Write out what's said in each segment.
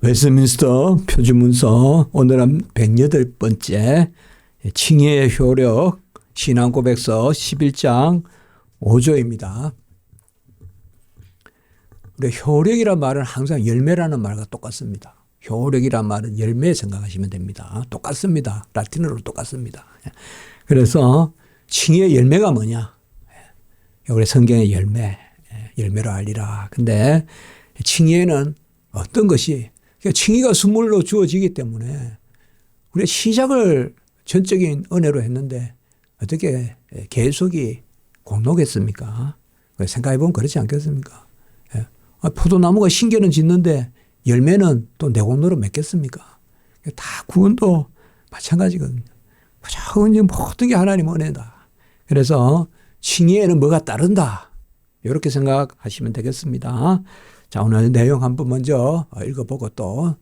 웨스트민스터 표준문서 오늘은 108번째 칭의의 효력 신앙고백서 11장 5조입니다. 우리 효력이란 말은 항상 열매라는 말과 똑같습니다. 효력이란 말은 열매 생각하시면 됩니다. 똑같습니다. 라틴어로 똑같습니다. 그래서 칭의의 열매가 뭐냐? 우리 성경의 열매로 알리라. 근데 칭의에는 어떤 것이 칭의가 선물로 주어지기 때문에 우리가 시작을 전적인 은혜로 했는데 어떻게 계속이 공로겠습니까? 생각해 보면 그렇지 않겠습니까? 포도나무가 신겨는 짓는데 열매는 또 내 공로로 맺겠습니까? 다 구원도 마찬가지거든요. 무조건 모든 게 하나님 은혜다. 그래서 칭의에는 뭐가 따른다. 이렇게 생각하시면 되겠습니다. 자, 오늘 내용 한번 먼저 읽어보고 또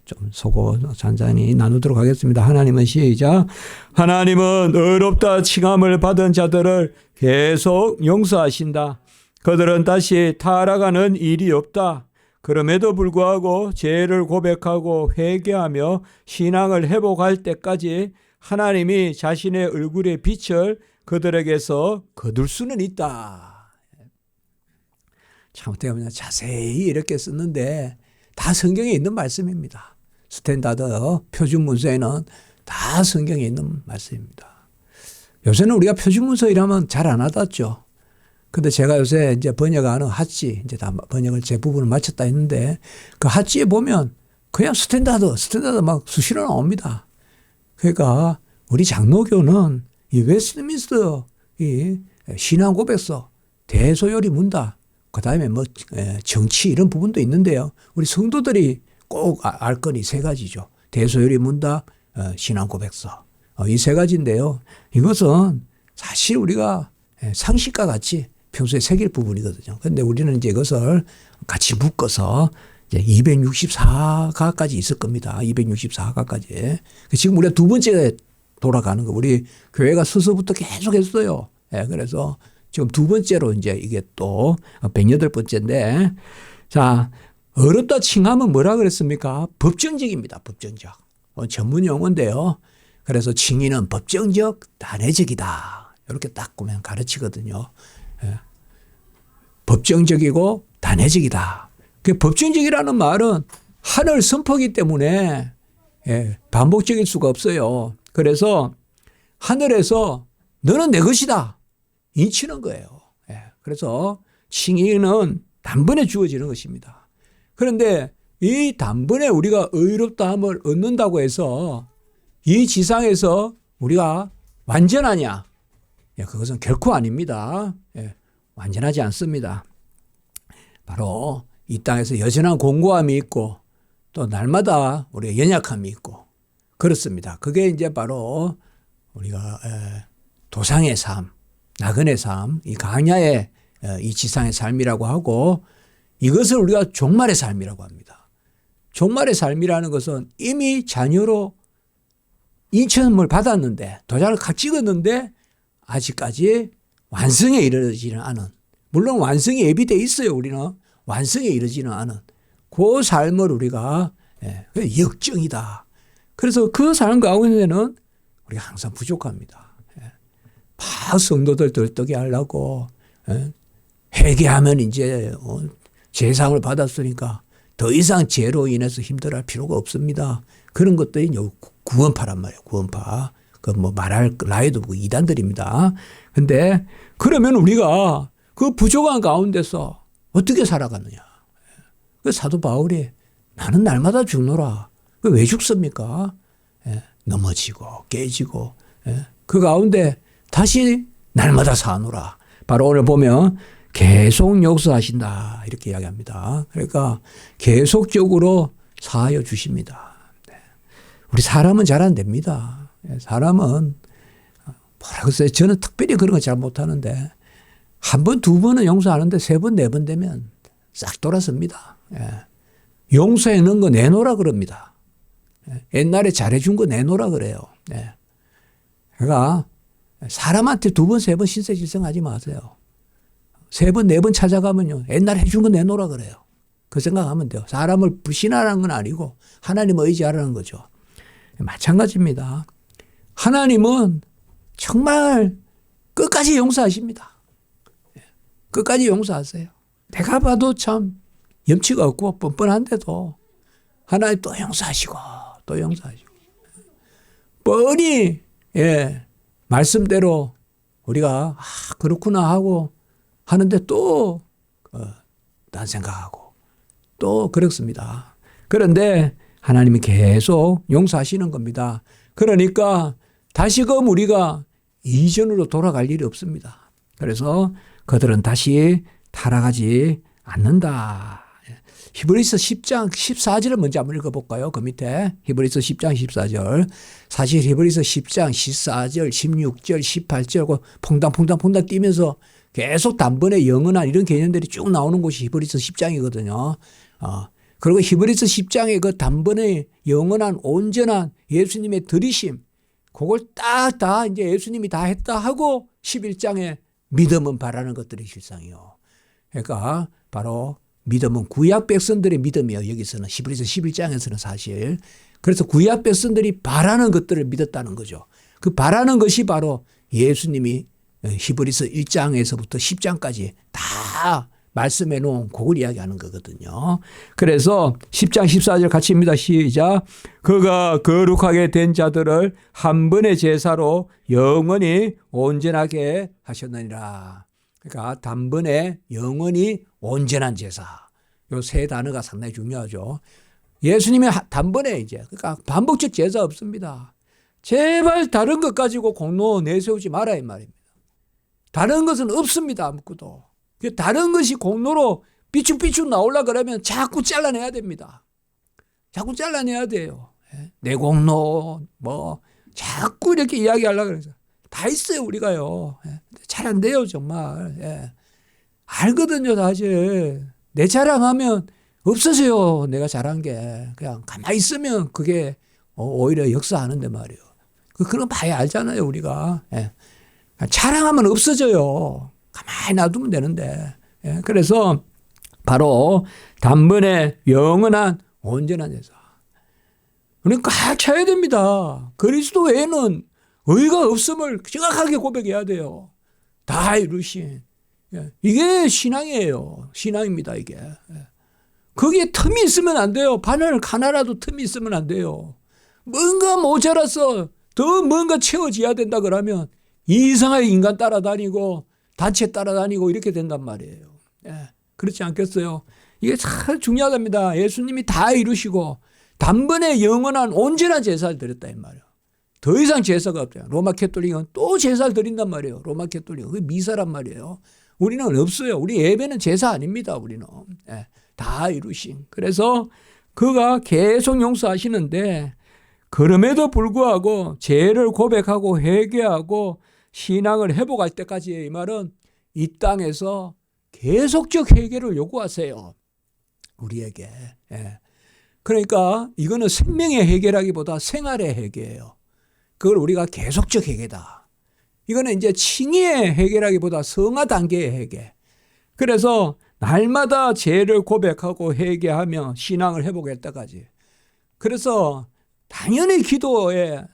좀 소고 잔잔히 나누도록 하겠습니다. 하나님은 시작. 하나님은 의롭다 칭함을 받은 자들을 계속 용서하신다. 그들은 다시 타락하는 일이 없다. 그럼에도 불구하고 죄를 고백하고 회개하며 신앙을 회복할 때까지 하나님이 자신의 얼굴의 빛을 그들에게서 거둘 수는 있다. 참 어떻게 보면 자세히 이렇게 썼는데 다 성경에 있는 말씀입니다. 스탠다드 표준문서에는 다 성경에 있는 말씀입니다. 요새는 우리가 표준문서 일하면 잘 안 와닿죠. 근데 제가 요새 이제 번역하는 핫지, 이제 다 번역을 제 부분을 마쳤다 했는데 그 핫지에 보면 그냥 스탠다드 막 수시로 나옵니다. 그러니까 우리 장로교는 이 웨스트민스터 이 신앙 고백서, 대소요리 문답, 그 다음에 뭐 정치 이런 부분도 있는데요. 우리 성도들이 꼭 알 거니 세 가지죠. 대소요리 문답, 신앙 고백서. 이 세 가지인데요. 이것은 사실 우리가 상식과 같이 평소에 새길 부분이거든요. 그런데 우리는 이제 이것을 같이 묶어서 이제 264가까지 있을 겁니다. 264가까지. 지금 우리가 두 번째 돌아가는 거. 우리 교회가 서서부터 계속 했어요. 그래서 지금 두 번째로 이제 이게 또 108번째인데, 자, 어렵다 칭함은 뭐라 그랬습니까? 법정적입니다. 법정적. 전문 용어인데요. 그래서 칭의는 법정적, 단회적이다. 이렇게 딱 보면 가르치거든요. 법정적이고 단회적이다. 그 법정적이라는 말은 하늘 선포이기 때문에 반복적일 수가 없어요. 그래서 하늘에서 너는 내 것이다. 인치는 거예요. 그래서 칭의는 단번에 주어지는 것입니다. 그런데 이 단번에 우리가 의롭다함을 얻는다고 해서 이 지상에서 우리가 완전하냐? 그것은 결코 아닙니다. 완전하지 않습니다. 바로 이 땅에서 여전한 공고함이 있고 또 날마다 우리가 연약함이 있고 그렇습니다. 그게 이제 바로 우리가 도상의 삶, 나그네 삶, 이 강야의 이 지상의 삶이라고 하고 이것을 우리가 종말의 삶이라고 합니다. 종말의 삶이라는 것은 이미 자녀로 인천을 받았는데 도장을 각 찍었는데 아직까지 완성에 이르지는 않은, 물론 완성이 예비되어 있어요. 우리는 완성에 이르지는 않은 그 삶을 우리가 역정이다. 그래서 그 삶 가운데는 우리가 항상 부족합니다. 막 성도들 들떠게 하려고 회개하면 이제 제상을 받았으니까 더 이상 죄로 인해서 힘들어할 필요가 없습니다. 그런 것들이 구원파란 말이에요. 구원파. 그 뭐 말할 나이도 없고 이단들입니다. 근데 그러면 우리가 그 부족한 가운데서 어떻게 살아가느냐. 그 사도 바울이 나는 날마다 죽노라. 왜 죽습니까? 넘어지고 깨지고 그 가운데 다시 날마다 사노라. 바로 오늘 보면 계속 용서하신다 이렇게 이야기합니다. 그러니까 계속적으로 사하여 주십니다. 우리 사람은 잘 안 됩니다. 사람은 뭐라고 써요? 저는 특별히 그런 거 잘 못하는데 한 번, 두 번은 용서하는데 세 번, 네 번 되면 싹 돌아섭니다. 용서해 놓은 거 내놓으라 그럽니다. 옛날에 잘해준 거 내놓으라 그래요. 그러니까 사람한테 두 번, 세 번 신세질성하지 마세요. 세 번, 네 번 찾아가면요. 옛날에 해준 거 내놓으라 그래요. 그 생각하면 돼요. 사람을 불신하라는 건 아니고 하나님을 의지하라는 거죠. 마찬가지입니다. 하나님은 정말 끝까지 용서하십니다. 끝까지 용서하세요. 내가 봐도 참 염치가 없고 뻔뻔한데도 하나님 또 용서하시고 또 용서하시고 뻔히 말씀대로 우리가 그렇구나 하고 하는데 또 딴 생각하고 또 그렇습니다. 그런데 하나님이 계속 용서하시는 겁니다. 그러니까 다시금 우리가 이전으로 돌아갈 일이 없습니다. 그래서 그들은 다시 타락하지 않는다. 히브리서 10장 14절을 먼저 한번 읽어볼까요? 그 밑에 히브리서 10장 14절. 사실 히브리서 10장 14절, 16절, 18절 퐁당퐁당 뛰면서 계속 단번에 영원한 이런 개념들이 쭉 나오는 곳이 히브리서 10장이거든요. 그리고 히브리서 10장의 그 단번에 영원한 온전한 예수님의 들이심, 그걸 딱 다 이제 예수님이 다 했다 하고 11장에 믿음은 바라는 것들이 실상이요. 그러니까 바로 믿음은 구약 백성들의 믿음이에요. 여기서는 히브리서 11장에서는 사실. 그래서 구약 백성들이 바라는 것들을 믿었다는 거죠. 그 바라는 것이 바로 예수님이 히브리서 1장에서부터 10장까지 다 말씀해 놓은 그걸 이야기하는 거거든요. 그래서 10장 14절 같이 입니다. 시작. 그가 거룩하게 된 자들을 한 번의 제사로 영원히 온전하게 하셨느니라. 그러니까 단번에 영원히 온전한 제사. 요 세 단어가 상당히 중요하죠. 예수님의 단번에 이제 그러니까 반복적 제사 없습니다. 제발 다른 것 가지고 공로 내세우지 마라 이 말입니다. 다른 것은 없습니다. 아무것도. 다른 것이 공로로 삐죽삐죽 나오려 그러면 자꾸 잘라내야 됩니다. 자꾸 잘라내야 돼요. 내 공로 자꾸 이렇게 이야기하려고 그래서 다 있어요 우리가요. 잘 안 돼요 정말. 알거든요 사실. 내 자랑하면 없어져요. 내가 잘한 게. 그냥 가만히 있으면 그게 오히려 역사하는데 말이에요. 그런 거 봐야 알잖아요 우리가. 자랑하면 없어져요. 가만히 놔두면 되는데. 그래서 바로 단번에 영원한 온전한 제사. 우리는 꽉 차야 됩니다. 그리스도 외에는 의가 없음을 정확하게 고백해야 돼요. 다 이루신. 이게 신앙이에요. 신앙입니다 이게. 거기에 틈이 있으면 안 돼요. 바늘 하나라도 틈이 있으면 안 돼요. 뭔가 모자라서 더 뭔가 채워져야 된다 그러면 이상하게 인간 따라다니고 단체 따라다니고 이렇게 된단 말이에요. 그렇지 않겠어요? 이게 참 중요하답니다. 예수님이 다 이루시고 단번에 영원한 온전한 제사를 드렸다 이 말이에요. 더 이상 제사가 없대요. 로마 캐톨릭은 또 제사를 드린단 말이에요. 로마 캐톨릭은 그게 미사란 말이에요. 우리는 없어요. 우리 예배는 제사 아닙니다. 우리는 다 이루신. 그래서 그가 계속 용서하시는데 그럼에도 불구하고 죄를 고백하고 회개하고 신앙을 회복할 때까지 이 말은 이 땅에서 계속적 회개를 요구하세요. 우리에게. 그러니까 이거는 생명의 회개라기보다 생활의 회개예요. 그걸 우리가 계속적 회개다. 이거는 이제 칭의의 회개라기보다 성화 단계의 회개. 그래서 날마다 죄를 고백하고 회개하며 신앙을 회복할 때까지. 그래서 당연히 기도에는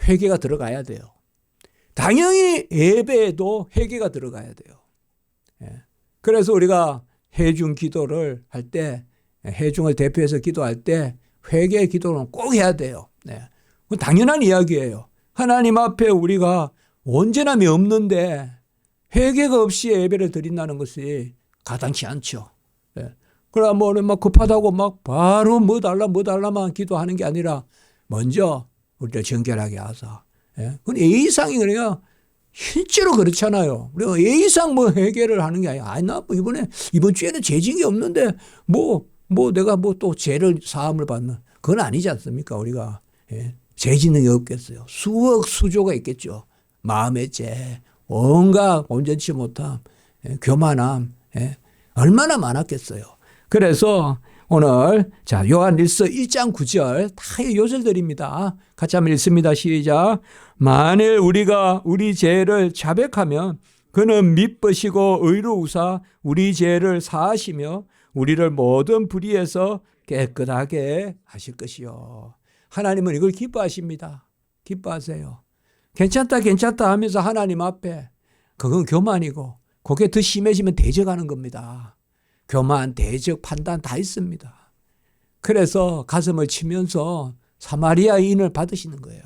회개가 들어가야 돼요. 당연히 예배에도 회개가 들어가야 돼요. 그래서 우리가 회중 기도를 할 때, 회중을 대표해서 기도할 때 회개 기도는 꼭 해야 돼요. 그건 당연한 이야기예요. 하나님 앞에 우리가 온전함이 없는데 회개가 없이 예배를 드린다는 것이 가당치 않죠. 그러나 막 급하다고 막 바로 뭐 달라만 기도하는 게 아니라 먼저 우리를 정결하게 하사. 그건 예의상이 그래야 실제로 그렇잖아요. 우리가 예의상 뭐 회개를 하는 게 아니야. 나 이번 주에는 죄직이 없는데 내가 또 죄를 사함을 받는 그건 아니지 않습니까? 우리가 죄 짓는 게 없겠어요. 수억 수조가 있겠죠. 마음의 죄, 온갖 온전치 못함, 교만함, 얼마나 많았겠어요. 그래서 오늘 요한일서 1장 9절 다 요절들입니다. 같이 한번 읽습니다. 시작. 만일 우리가 우리 죄를 자백하면 그는 미쁘시고 의로우사 우리 죄를 사하시며 우리를 모든 불의에서 깨끗하게 하실 것이요. 하나님은 이걸 기뻐하십니다. 기뻐하세요. 괜찮다 괜찮다 하면서 하나님 앞에 그건 교만이고 그게 더 심해지면 대적하는 겁니다. 교만, 대적, 판단 다 있습니다. 그래서 가슴을 치면서 사마리아인을 받으시는 거예요.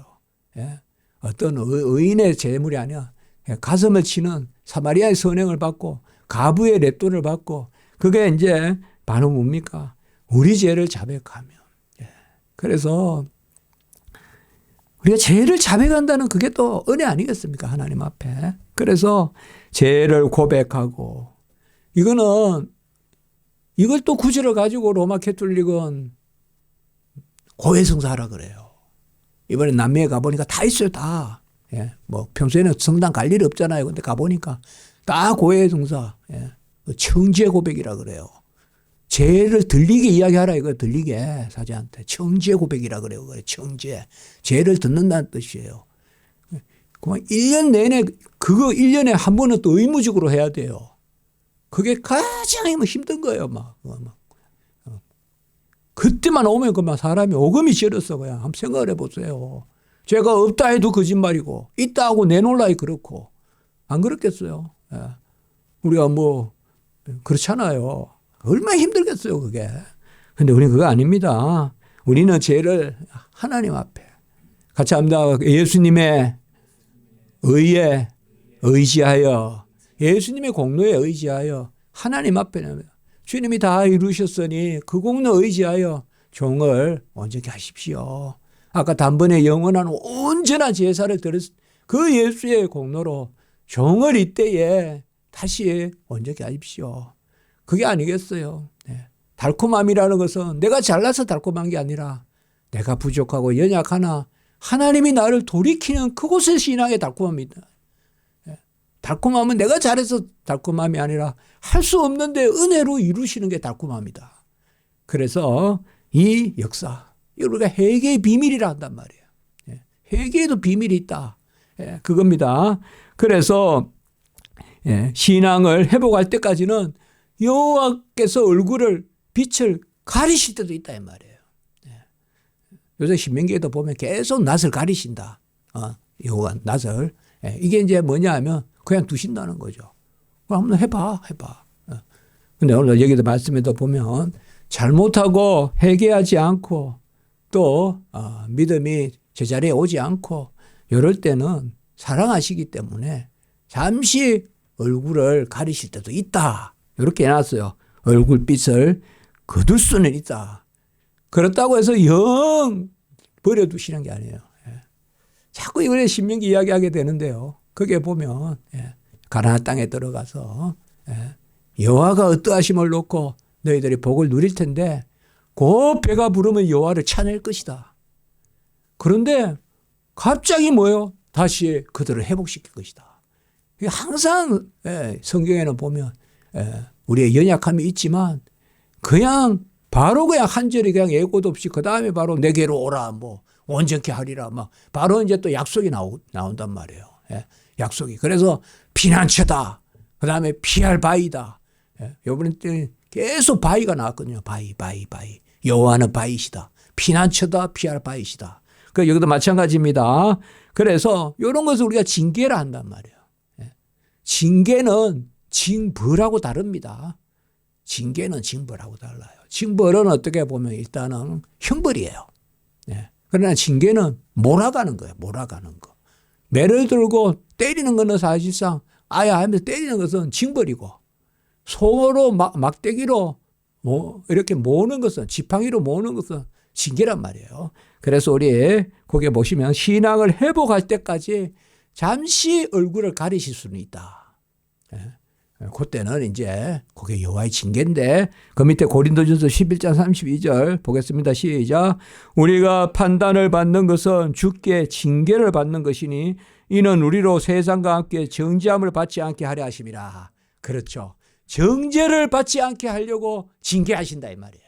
예? 어떤 의인의 재물이 아니야. 가슴을 치는 사마리아의 선행을 받고 가부의 랩돈을 받고 그게 이제 바로 뭡니까? 우리 죄를 자백하며. 예. 그래서 우리가 죄를 자백한다는 그게 또 은혜 아니겠습니까? 하나님 앞에. 그래서 죄를 고백하고 이거는 이걸 또 구절을 가지고 로마 캐톨릭은 고해성사하라 그래요. 이번에 남미에 가보니까 다 있어요. 다. 예. 뭐 평소에는 성당 갈 일이 없잖아요. 근데 가보니까 다 고해성사. 예. 청지의 고백이라 그래요. 죄를 들리게 이야기하라 이거 들리게 사제한테 청지의 고백이라 그래요. 청지의 죄를 듣는다는 뜻이에요. 그만 1년 내내 그거 1년에 한 번은 또 의무적으로 해야 돼요. 그게 가장 힘든 거예요. 그때만 오면 그만 사람이 오금이 시렸어 그냥 한번 생각을 해보세요. 죄가 없다 해도 거짓말이고 있다 하고 내놓으라니 그렇고 안 그렇겠어요. 예. 우리가 뭐 그렇잖아요. 얼마나 힘들겠어요, 그게. 근데 우리는 그거 아닙니다. 우리는 죄를 하나님 앞에 같이 합니다. 예수님의 의에 의지하여 예수님의 공로에 의지하여 하나님 앞에 주님이 다 이루셨으니 그 공로 의지하여 종을 온전히 하십시오. 아까 단번에 영원한 온전한 제사를 드렸 그 예수의 공로로 종을 이때에 다시 온전히 하십시오. 그게 아니겠어요. 네. 달콤함이라는 것은 내가 잘나서 달콤한 게 아니라 내가 부족하고 연약하나 하나님이 나를 돌이키는 그곳의 신앙의 달콤함이다. 네. 달콤함은 내가 잘해서 달콤함이 아니라 할 수 없는데 은혜로 이루시는 게 달콤함이다. 그래서 이 역사, 우리가 회개의 비밀이라 한단 말이에요. 네. 회개에도 비밀이 있다. 네. 그겁니다. 그래서 신앙을 회복할 때까지는 여호와께서 얼굴을 빛을 가리실 때도 있다 이 말이에요. 요새 신명기에도 보면 계속 낯을 가리신다. 여호와 낯을. 이게 이제 뭐냐 하면 그냥 두신다는 거죠. 한번 해봐. 근데 오늘 여기도 말씀에도 보면 잘못하고 회개하지 않고 또 믿음이 제자리에 오지 않고 이럴 때는 사랑하시기 때문에 잠시 얼굴을 가리실 때도 있다. 이렇게 해놨어요. 얼굴빛을 거둘 수는 있다. 그렇다고 해서 영 버려두시는 게 아니에요. 자꾸 이번에 신명기 이야기하게 되는데요. 거기에 보면 가나안 땅에 들어가서 여호와가 어떠하심을 놓고 너희들이 복을 누릴 텐데 곧 배가 부르면 여호와를 찬양할 것이다. 그런데 갑자기 뭐요? 다시 그들을 회복시킬 것이다. 항상 성경에는 보면 우리의 연약함이 있지만 그냥 바로 그냥 한 절이 그냥 예고도 없이 그 다음에 바로 내게로 오라 뭐 온전케 하리라 막 바로 이제 또 약속이 나온단 말이에요. 약속이. 그래서 피난처다. 그 다음에 피할 바위다. 요번에 계속 바위가 나왔거든요. 바위. 여호와는 바위시다. 피난처다. 피할 바위시다. 그 여기도 마찬가지입니다. 그래서 이런 것을 우리가 징계라 한단 말이에요. 징계는 징벌하고 다릅니다. 징계는 징벌하고 달라요. 징벌은 어떻게 보면 일단은 형벌이에요. 그러나 징계는 몰아가는 거예요. 몰아가는 거. 매를 들고 때리는 것은 사실상 아야 하면서 때리는 것은 징벌이고 손으로 막대기로 이렇게 모으는 것은 지팡이로 모으는 것은 징계란 말이에요. 그래서 우리 거기에 보시면 신앙을 회복할 때까지 잠시 얼굴을 가리실 수는 있다. 그때는 이제 그게 여호와의 징계인데 그 밑에 고린도전서 11장 32절 보겠습니다. 시작. 우리가 판단을 받는 것은 주께 징계를 받는 것이니 이는 우리로 세상과 함께 정죄함을 받지 않게 하려 하심이라. 그렇죠. 정죄를 받지 않게 하려고 징계하신다 이 말이에요.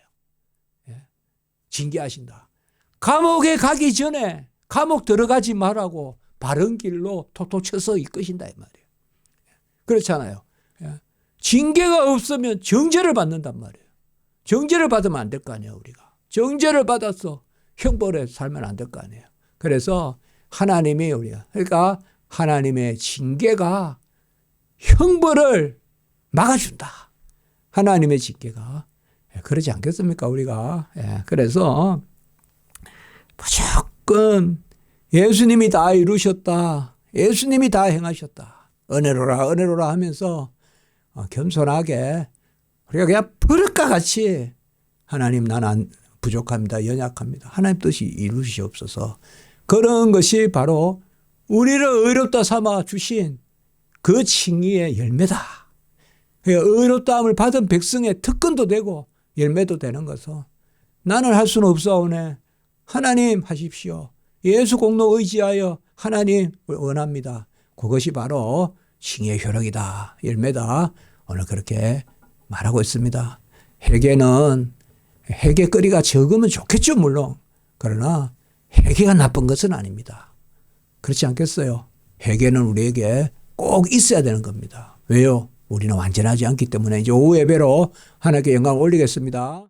징계하신다. 감옥에 가기 전에 감옥 들어가지 말라고 바른 길로 톡톡 쳐서 이끄신다 이 말이에요. 그렇잖아요. 징계가 없으면 정죄를 받는단 말이에요. 정죄를 받으면 안 될 거 아니에요, 우리가. 정죄를 받아서 형벌에 살면 안 될 거 아니에요. 그래서 하나님이 그러니까 하나님의 징계가 형벌을 막아준다. 하나님의 징계가. 그러지 않겠습니까, 우리가. 그래서 무조건 예수님이 다 이루셨다. 예수님이 다 행하셨다. 은혜로라, 은혜로라 하면서 겸손하게 우리가 그냥 버릇과 같이 하나님 나는 부족합니다. 연약합니다. 하나님 뜻이 이루시옵소서. 그런 것이 바로 우리를 의롭다 삼아 주신 그 칭의의 열매다. 의롭다함을 받은 백성의 특권도 되고 열매도 되는 것은 나는 할 수는 없사오네. 하나님 하십시오. 예수 공로 의지하여 하나님 원합니다. 그것이 바로 칭의의 효력이다. 열매다. 오늘 그렇게 말하고 있습니다. 회개는 회개거리가 적으면 좋겠죠, 물론. 그러나 회개가 나쁜 것은 아닙니다. 그렇지 않겠어요? 회개는 우리에게 꼭 있어야 되는 겁니다. 왜요? 우리는 완전하지 않기 때문에 이제 오후 예배로 하나님께 영광을 올리겠습니다.